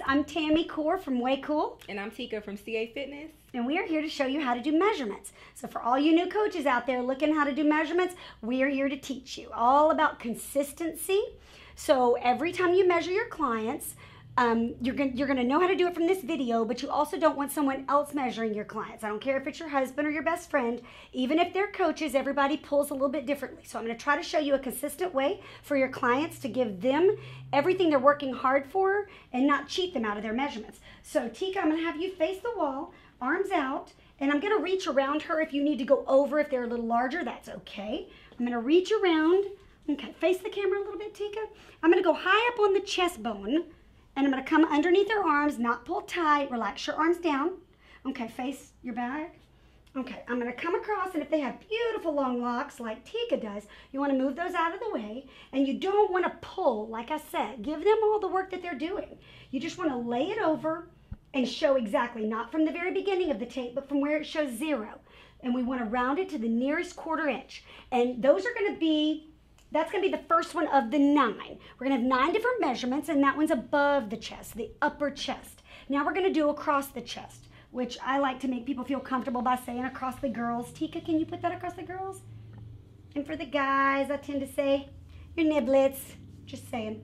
I'm Tammy Core from Way Cool. And I'm Tika from CA Fitness. And we are here to show you how to do measurements. So for all you new coaches out there looking how to do measurements, we are here to teach you all about consistency. So every time you measure your clients, you're gonna know how to do it from this video, but you also don't want someone else measuring your clients. I don't care if it's your husband or your best friend. Even if they're coaches, everybody pulls a little bit differently. So I'm gonna try to show you a consistent way for your clients to give them everything they're working hard for and not cheat them out of their measurements. So Tika, I'm gonna have you face the wall, arms out, and I'm gonna reach around her. If you need to go over, if they're a little larger, that's okay. I'm gonna reach around. Okay, face the camera a little bit, Tika. I'm gonna go high up on the chest bone, and I'm going to come underneath her arms, not pull tight. Relax your arms down. Okay, face your back. Okay, I'm going to come across, and if they have beautiful long locks like Tika does, you want to move those out of the way, and you don't want to pull, like I said. Give them all the work that they're doing. You just want to lay it over and show exactly, not from the very beginning of the tape, but from where it shows 0. And we want to round it to the nearest 1/4 inch. And those are going to be that's going to be the first one of the 9. We're going to have 9 different measurements, and that one's above the chest, the upper chest. Now we're going to do across the chest, which I like to make people feel comfortable by saying across the girls. Tika, can you put that across the girls? And for the guys, I tend to say your niblets. Just saying.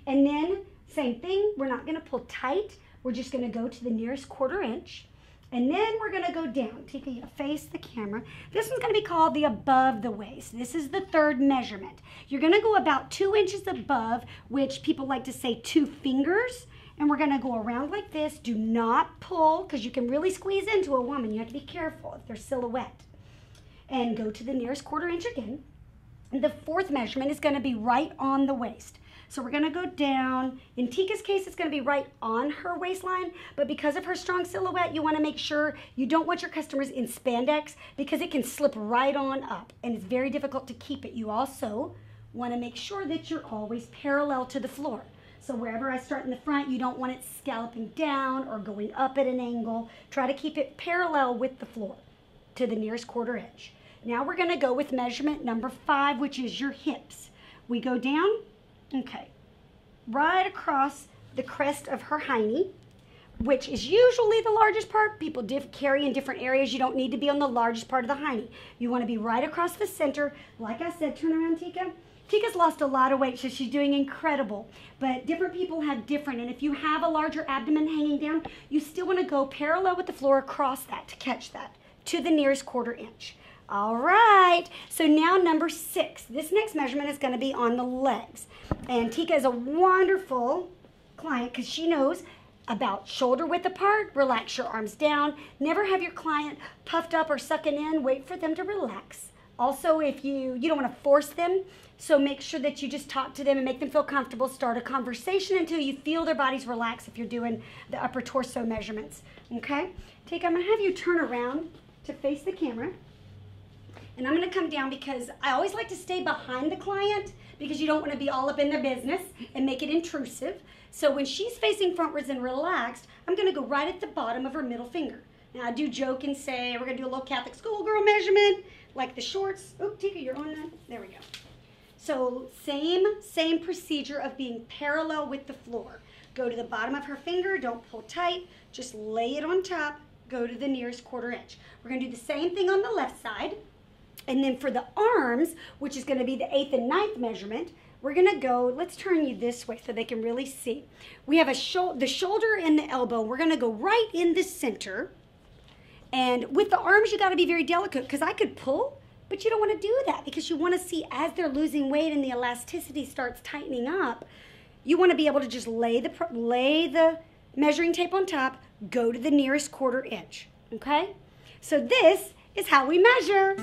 And then, same thing. We're not going to pull tight. We're just going to go to the nearest 1/4 inch. And then we're going to go down. Tika, you face the camera. This one's going to be called the above the waist. This is the 3rd measurement. You're going to go about 2 inches above, which people like to say 2 fingers. And we're going to go around like this. Do not pull, because you can really squeeze into a woman. You have to be careful if they're silhouette. And go to the nearest 1/4 inch again. And the 4th measurement is going to be right on the waist. So we're going to go down. In Tika's case, it's going to be right on her waistline, but because of her strong silhouette, you want to make sure you don't want your customers in spandex because it can slip right on up, and it's very difficult to keep it. You also want to make sure that you're always parallel to the floor. So wherever I start in the front, you don't want it scalloping down or going up at an angle. Try to keep it parallel with the floor to the nearest 1/4 inch. Now we're going to go with measurement number 5, which is your hips. We go down. Okay, right across the crest of her hiney, which is usually the largest part. People carry in different areas. You don't need to be on the largest part of the hiney. You want to be right across the center. Like I said, turn around, Tika. Tika's lost a lot of weight, so she's doing incredible. But different people have different, and if you have a larger abdomen hanging down, you still want to go parallel with the floor across that to catch that to the nearest 1/4 inch. All right, so now number 6. This next measurement is going to be on the legs. And Tika is a wonderful client because she knows about shoulder width apart. Relax your arms down. Never have your client puffed up or sucking in. Wait for them to relax. Also, if you don't want to force them, so make sure that you just talk to them and make them feel comfortable. Start a conversation until you feel their bodies relax if you're doing the upper torso measurements. Okay? Tika, I'm going to have you turn around to face the camera. And I'm going to come down because I always like to stay behind the client because you don't want to be all up in their business and make it intrusive. So when she's facing frontwards and relaxed, I'm going to go right at the bottom of her middle finger. Now I do joke and say we're going to do a little Catholic schoolgirl measurement, like the shorts. Oh, Tika, you're on that. There we go. So same procedure of being parallel with the floor. Go to the bottom of her finger. Don't pull tight. Just lay it on top. Go to the nearest 1/4 inch. We're going to do the same thing on the left side. And then for the arms, which is going to be the 8th and 9th measurement, we're going to go, let's turn you this way so they can really see. We have the shoulder and the elbow. We're going to go right in the center. And with the arms, you got to be very delicate because I could pull, but you don't want to do that because you want to see as they're losing weight and the elasticity starts tightening up, you want to be able to just lay the measuring tape on top, go to the nearest 1/4 inch. Okay? So this is how we measure.